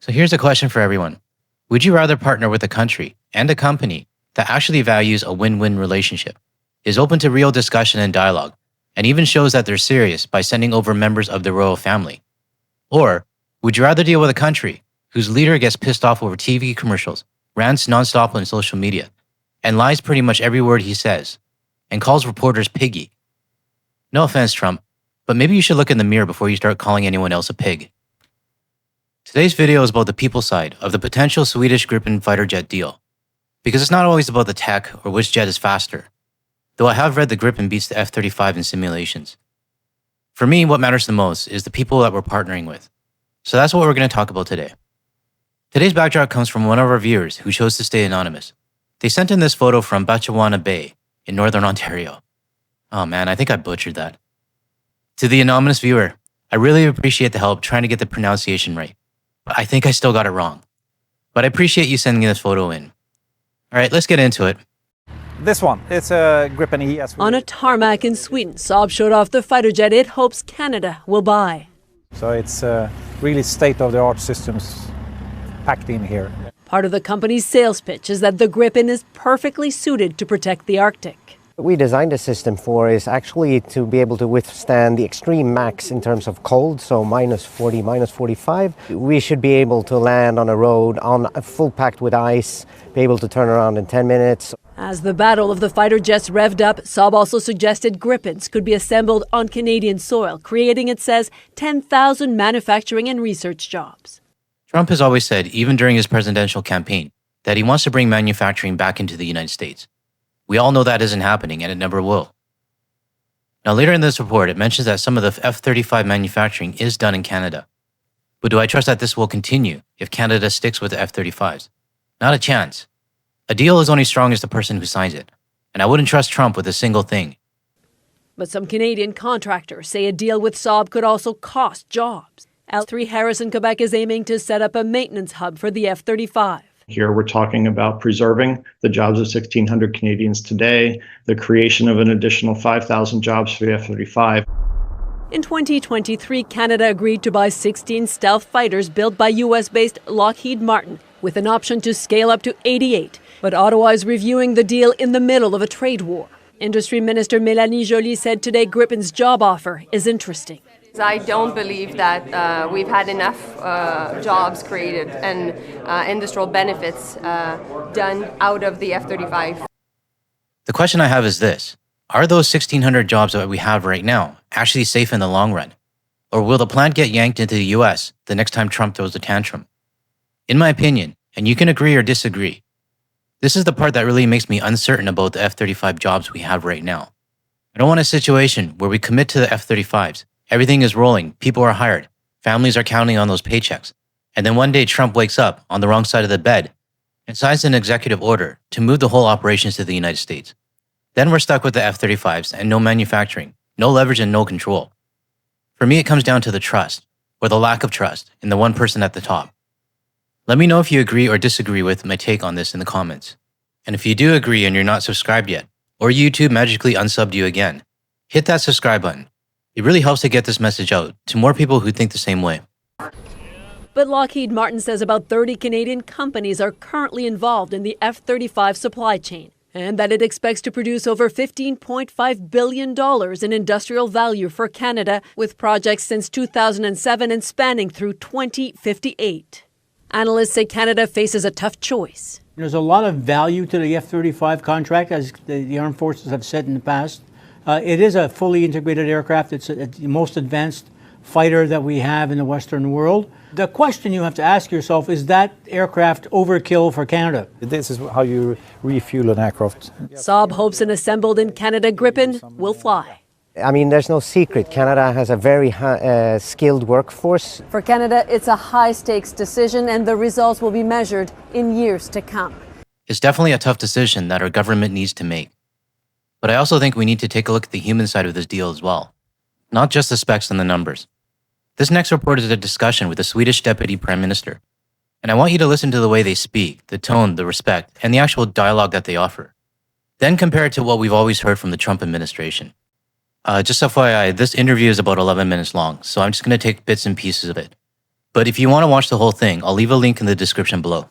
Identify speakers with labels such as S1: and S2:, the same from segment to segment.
S1: So here's a question for everyone. Would you rather partner with a country and a company that actually values a win-win relationship, is open to real discussion and dialogue, and even shows that they're serious by sending over members of the royal family? Or would you rather deal with a country whose leader gets pissed off over TV commercials, rants nonstop on social media, and lies pretty much every word he says, and calls reporters piggy? No offense, Trump, but maybe you should look in the mirror before you start calling anyone else a pig. Today's video is about the people side of the potential Swedish Gripen fighter jet deal, because it's not always about the tech or which jet is faster, though I have read the Gripen beats the F-35 in simulations. For me, what matters the most is the people that we're partnering with. So that's what we're going to talk about today. Today's backdrop comes from one of our viewers who chose to stay anonymous. They sent in this photo from Batchewana Bay in Northern Ontario. Oh man, I think I butchered that. To the anonymous viewer, I really appreciate the help trying to get the pronunciation right, but I think I still got it wrong. But I appreciate you sending this photo in. All right, let's get into it.
S2: This one, it's a Gripen E.
S3: On a tarmac in Sweden, Saab showed off the fighter jet it hopes Canada will buy.
S2: So it's really state-of-the-art systems packed in here.
S3: Part of the company's sales pitch is that the Gripen is perfectly suited to protect the Arctic.
S4: What we designed the system for is actually to be able to withstand the extreme max in terms of cold, so minus 40, minus 45. We should be able to land on a road on full packed with ice, be able to turn around in 10 minutes.
S3: As the battle of the fighter jets revved up, Saab also suggested Gripens could be assembled on Canadian soil, creating, it says, 10,000 manufacturing and research jobs.
S1: Trump has always said, even during his presidential campaign, that he wants to bring manufacturing back into the United States. We all know that isn't happening, and it never will. Now, later in this report, it mentions that some of the F-35 manufacturing is done in Canada. But do I trust that this will continue if Canada sticks with the F-35s? Not a chance. A deal is only strong as the person who signs it, and I wouldn't trust Trump with a single thing.
S3: But some Canadian contractors say a deal with Saab could also cost jobs. L3 Harris in Quebec is aiming to set up a maintenance hub for the F-35.
S5: Here we're talking about preserving the jobs of 1,600 Canadians today, the creation of an additional 5,000 jobs for the F-35.
S3: In 2023, Canada agreed to buy 16 stealth fighters built by US-based Lockheed Martin, with an option to scale up to 88. But Ottawa is reviewing the deal in the middle of a trade war. Industry Minister Mélanie Joly said today Gripen's job offer is interesting.
S6: I don't believe that we've had enough jobs created and industrial benefits done out of the F-35.
S1: The question I have is this. Are those 1,600 jobs that we have right now actually safe in the long run? Or will the plant get yanked into the US the next time Trump throws a tantrum? In my opinion, and you can agree or disagree, this is the part that really makes me uncertain about the F-35 jobs we have right now. I don't want a situation where we commit to the F-35s, everything is rolling, people are hired, families are counting on those paychecks, and then one day Trump wakes up on the wrong side of the bed and signs an executive order to move the whole operations to the United States. Then we're stuck with the F-35s and no manufacturing, no leverage and no control. For me, it comes down to the trust, or the lack of trust, in the one person at the top. Let me know if you agree or disagree with my take on this in the comments. And if you do agree and you're not subscribed yet, or YouTube magically unsubbed you again, hit that subscribe button. It really helps to get this message out to more people who think the same way.
S3: But Lockheed Martin says about 30 Canadian companies are currently involved in the F-35 supply chain, and that it expects to produce over $15.5 billion in industrial value for Canada, with projects since 2007 and spanning through 2058. Analysts say Canada faces a tough choice.
S7: There's a lot of value to the F-35 contract, as the armed forces have said in the past. It is a fully integrated aircraft. It's the most advanced fighter that we have in the Western world. The question you have to ask yourself, is that aircraft overkill for Canada?
S2: This is how you refuel an aircraft.
S3: Saab hopes an assembled in Canada Gripen will fly.
S4: I mean, there's no secret. Canada has a very skilled workforce.
S3: For Canada, it's a high-stakes decision, and the results will be measured in years to come.
S1: It's definitely a tough decision that our government needs to make. But I also think we need to take a look at the human side of this deal as well, not just the specs and the numbers. This next report is a discussion with the Swedish Deputy Prime Minister, and I want you to listen to the way they speak, the tone, the respect, and the actual dialogue that they offer. Then compare it to what we've always heard from the Trump administration. Just FYI, this interview is about 11 minutes long, so I'm just going to take bits and pieces of it. But if you want to watch the whole thing, I'll leave a link in the description below.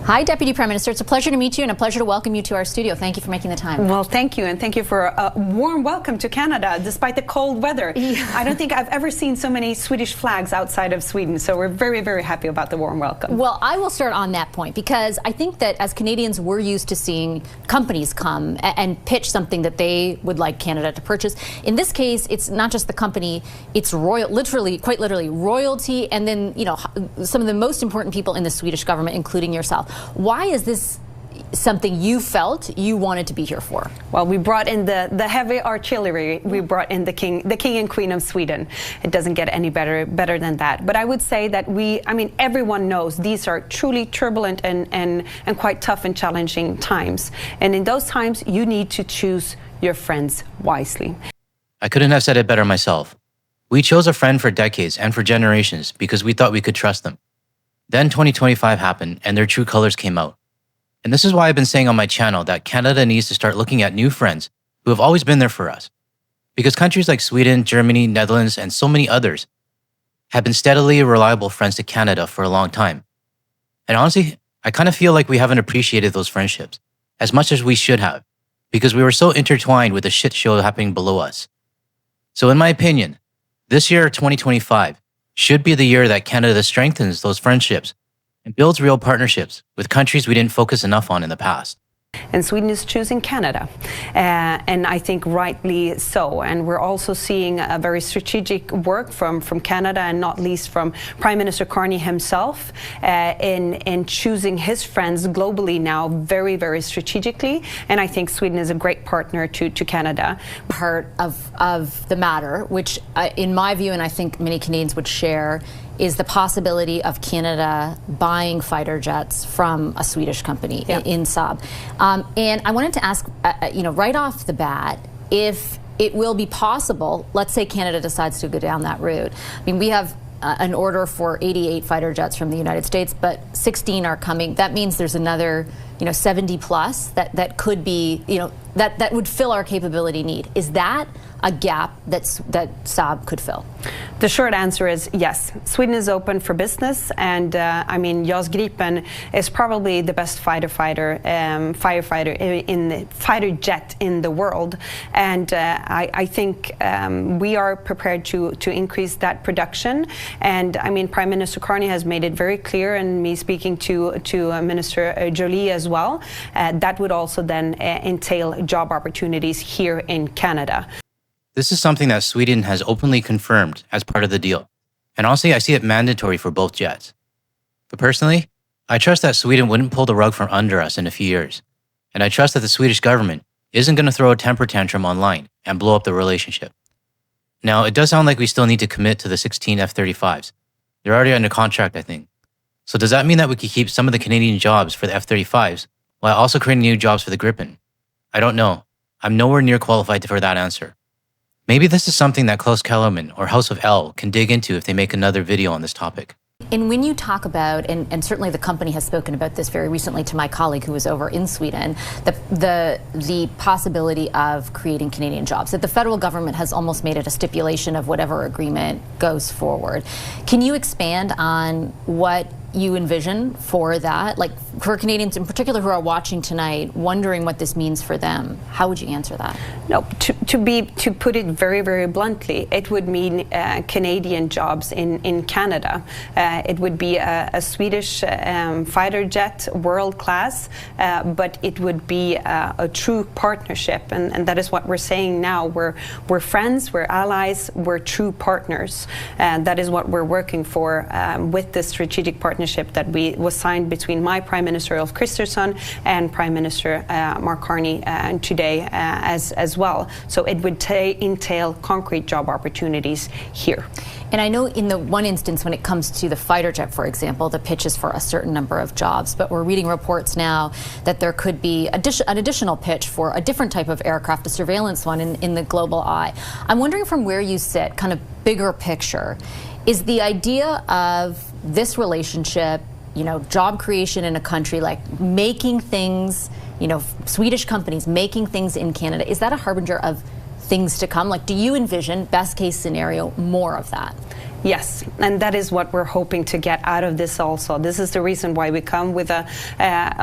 S8: Hi, Deputy Prime Minister. It's a pleasure to meet you and a pleasure to welcome you to our studio. Thank you for making the time.
S9: Well, thank you, and thank you for a warm welcome to Canada, despite the cold weather.
S8: Yeah.
S9: I don't think I've ever seen so many Swedish flags outside of Sweden, so we're very, very happy about the warm welcome.
S8: Well, I will start on that point because I think that as Canadians, we're used to seeing companies come and pitch something that they would like Canada to purchase. In this case, it's not just the company, it's quite literally royalty, and then, you know, some of the most important people in the Swedish government, including yourself. Why is this something you felt you wanted to be here for?
S9: Well, we brought in the heavy artillery. We brought in the king and queen of Sweden. It doesn't get any better than that. But I would say that everyone knows these are truly turbulent and quite tough and challenging times. And in those times, you need to choose your friends wisely.
S1: I couldn't have said it better myself. We chose a friend for decades and for generations because we thought we could trust them. Then 2025 happened and their true colors came out. And this is why I've been saying on my channel that Canada needs to start looking at new friends who have always been there for us. Because countries like Sweden, Germany, Netherlands, and so many others have been steadily reliable friends to Canada for a long time. And honestly, I kind of feel like we haven't appreciated those friendships as much as we should have because we were so intertwined with the shit show happening below us. So in my opinion, this year, 2025, should be the year that Canada strengthens those friendships and builds real partnerships with countries we didn't focus enough on in the past.
S9: And Sweden is choosing Canada, and I think rightly so. And we're also seeing a very strategic work from Canada, and not least from Prime Minister Carney himself, in choosing his friends globally now very, very strategically. And I think Sweden is a great partner to Canada.
S8: Part of the matter, which in my view, and I think many Canadians would share, is the possibility of Canada buying fighter jets from a Swedish company in Saab. And I wanted to ask, right off the bat, if it will be possible, let's say Canada decides to go down that route. I mean, we have an order for 88 fighter jets from the United States, but 16 are coming. That means there's another, 70 plus that could be, that would fill our capability need. Is that a gap that Saab could fill?
S9: The short answer is yes. Sweden is open for business, and JAS Gripen is probably the best fighter jet in the world, and I think we are prepared to increase that production. And Prime Minister Carney has made it very clear, and me speaking to Minister Jolie as well, that would also then entail job opportunities here in Canada.
S1: This is something that Sweden has openly confirmed as part of the deal. And honestly, I see it mandatory for both jets. But personally, I trust that Sweden wouldn't pull the rug from under us in a few years. And I trust that the Swedish government isn't going to throw a temper tantrum online and blow up the relationship. Now, it does sound like we still need to commit to the 16 F-35s. They're already under contract, I think. So does that mean that we could keep some of the Canadian jobs for the F-35s while also creating new jobs for the Gripen? I don't know. I'm nowhere near qualified for that answer. Maybe this is something that Klaus Kellerman or House of L can dig into if they make another video on this topic.
S8: And when you talk about, and certainly the company has spoken about this very recently to my colleague who was over in Sweden, the possibility of creating Canadian jobs, that the federal government has almost made it a stipulation of whatever agreement goes forward. Can you expand on what you envision for that? Like for Canadians in particular who are watching tonight, wondering what this means for them, how would you answer that?
S9: No, to put it very, very bluntly, it would mean Canadian jobs in Canada. It would be a Swedish fighter jet, world class, but it would be a true partnership, and that is what we're saying now. We're friends, we're allies, we're true partners, and that is what we're working for with this strategic partnership that was signed between my Prime Minister Ulf Kristersson and Prime Minister Mark Carney today as well. So it would entail concrete job opportunities here.
S8: And I know in the one instance when it comes to the fighter jet, for example, the pitch is for a certain number of jobs, but we're reading reports now that there could be an additional pitch for a different type of aircraft, a surveillance one in the global eye. I'm wondering from where you sit, kind of bigger picture, is the idea of this relationship, job creation in a country, like making things, Swedish companies making things in Canada, is that a harbinger of things to come? Like, do you envision, best case scenario, more of that?
S9: Yes, and that is what we're hoping to get out of this also. This is the reason why we come with a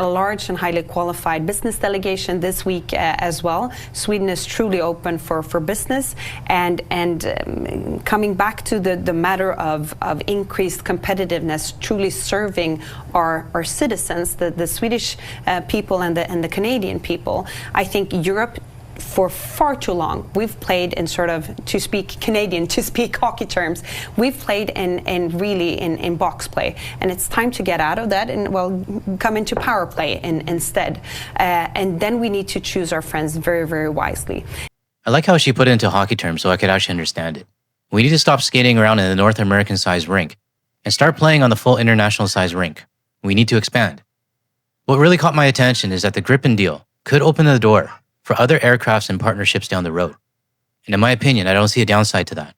S9: large and highly qualified business delegation this week as well. Sweden is truly open for business, and coming back to the matter of increased competitiveness, truly serving our citizens, the Swedish people and the Canadian people. I think Europe, for far too long, we've played in sort of, to speak Canadian, to speak hockey terms, we've played in box play, and it's time to get out of that and, well, come into power play instead. And then we need to choose our friends very, very wisely.
S1: I like how she put it into hockey terms so I could actually understand it. We need to stop skating around in the North American-sized rink and start playing on the full international-sized rink. We need to expand. What really caught my attention is that the Gripen deal could open the door for other aircrafts and partnerships down the road. And in my opinion, I don't see a downside to that.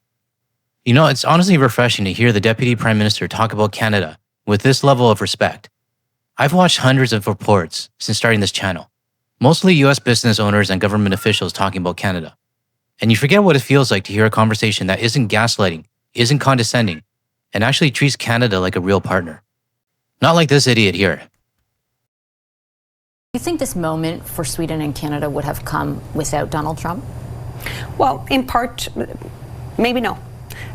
S1: You know, it's honestly refreshing to hear the Deputy Prime Minister talk about Canada with this level of respect. I've watched hundreds of reports since starting this channel, mostly US business owners and government officials talking about Canada. And you forget what it feels like to hear a conversation that isn't gaslighting, isn't condescending, and actually treats Canada like a real partner. Not like this idiot here.
S8: Do you think this moment for Sweden and Canada would have come without Donald Trump?
S9: Well, in part, maybe no.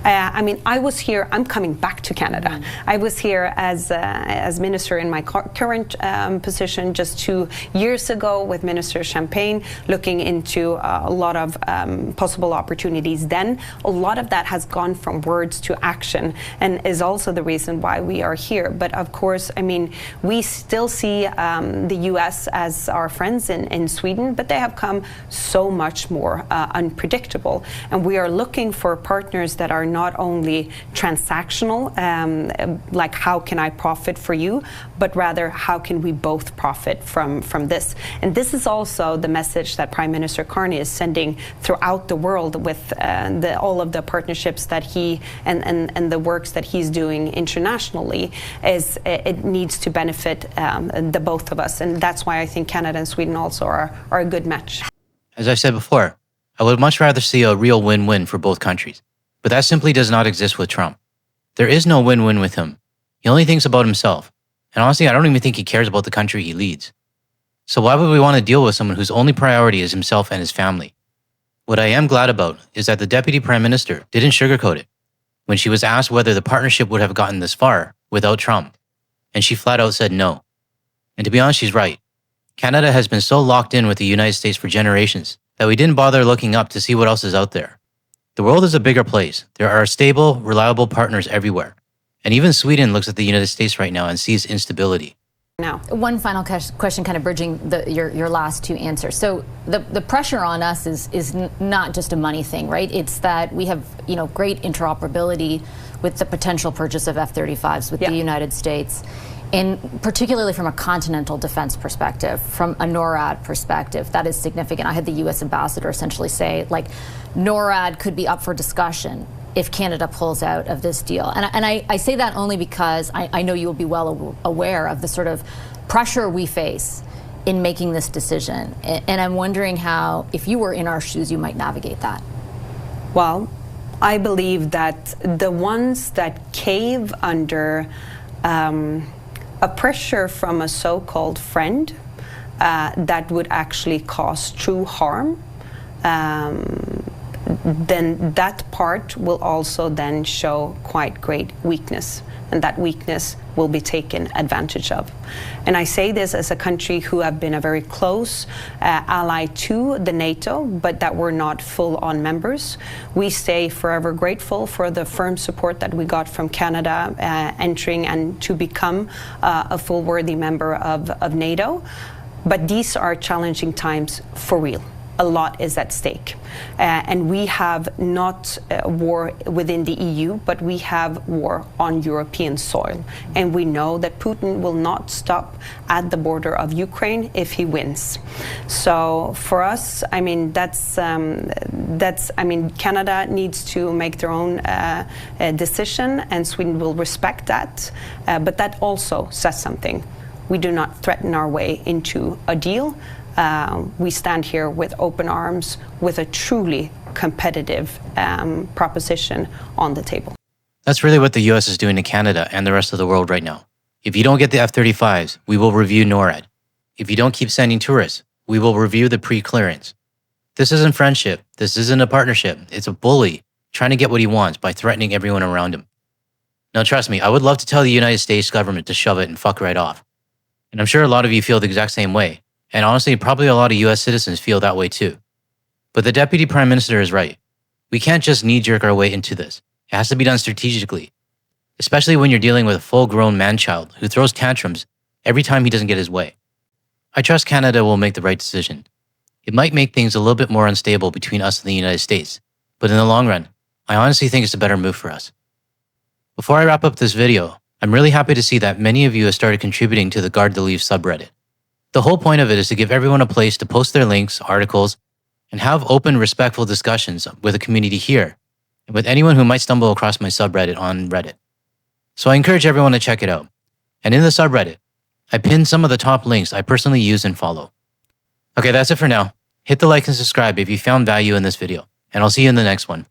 S9: I mean, I was here, I'm coming back to Canada. I was here as minister in my current position just 2 years ago with Minister Champagne, looking into a lot of possible opportunities then. A lot of that has gone from words to action and is also the reason why we are here. But of course, I mean, we still see the US as our friends in Sweden, but they have come so much more unpredictable. And we are looking for partners that are not only transactional, like how can I profit for you, but rather how can we both profit from this. And this is also the message that Prime Minister Carney is sending throughout the world with all of the partnerships that he and the works that he's doing internationally. Is it needs to benefit the both of us, and that's why I think Canada and Sweden also are a good match.
S1: As I said before, I would much rather see a real win-win for both countries. But that simply does not exist with Trump. There is no win-win with him. He only thinks about himself. And honestly, I don't even think he cares about the country he leads. So why would we want to deal with someone whose only priority is himself and his family? What I am glad about is that the Deputy Prime Minister didn't sugarcoat it when she was asked whether the partnership would have gotten this far without Trump. And she flat out said no. And to be honest, she's right. Canada has been so locked in with the United States for generations that we didn't bother looking up to see what else is out there. The world is a bigger place. There are stable, reliable partners everywhere. And even Sweden looks at the United States right now and sees instability.
S8: Now, one final question, kind of bridging your last two answers. So the pressure on us is not just a money thing, right? It's that we have great interoperability with the potential purchase of F-35s with the United States. And particularly from a continental defense perspective, from a NORAD perspective, that is significant. I had the U.S. ambassador essentially say, like, NORAD could be up for discussion if Canada pulls out of this deal. And I say that only because I know you will be well aware of the sort of pressure we face in making this decision. And I'm wondering how, if you were in our shoes, you might navigate that.
S9: Well, I believe that the ones that cave under a pressure from a so-called friend that would actually cause true harm, then that part will also then show quite great weakness, and that weakness will be taken advantage of. And I say this as a country who have been a very close ally to the NATO, but that we're not full-on members. We stay forever grateful for the firm support that we got from Canada entering and to become a full worthy member of NATO. But these are challenging times for real. A lot is at stake. And we have not war within the EU, but we have war on European soil. And we know that Putin will not stop at the border of Ukraine if he wins. So for us, I mean, Canada needs to make their own decision, and Sweden will respect that. But that also says something. We do not threaten our way into a deal. We stand here with open arms, with a truly competitive proposition on the table.
S1: That's really what the US is doing to Canada and the rest of the world right now. If you don't get the F-35s, we will review NORAD. If you don't keep sending tourists, we will review the pre-clearance. This isn't friendship. This isn't a partnership. It's a bully trying to get what he wants by threatening everyone around him. Now, trust me, I would love to tell the United States government to shove it and fuck right off. And I'm sure a lot of you feel the exact same way. And honestly, probably a lot of US citizens feel that way too. But the Deputy Prime Minister is right. We can't just knee-jerk our way into this. It has to be done strategically, especially when you're dealing with a full-grown man-child who throws tantrums every time he doesn't get his way. I trust Canada will make the right decision. It might make things a little bit more unstable between us and the United States, but in the long run, I honestly think it's a better move for us. Before I wrap up this video, I'm really happy to see that many of you have started contributing to the Guard the Leave subreddit. The whole point of it is to give everyone a place to post their links, articles, and have open, respectful discussions with the community here and with anyone who might stumble across my subreddit on Reddit. So I encourage everyone to check it out. And in the subreddit, I pinned some of the top links I personally use and follow. Okay, that's it for now. Hit the like and subscribe if you found value in this video, and I'll see you in the next one.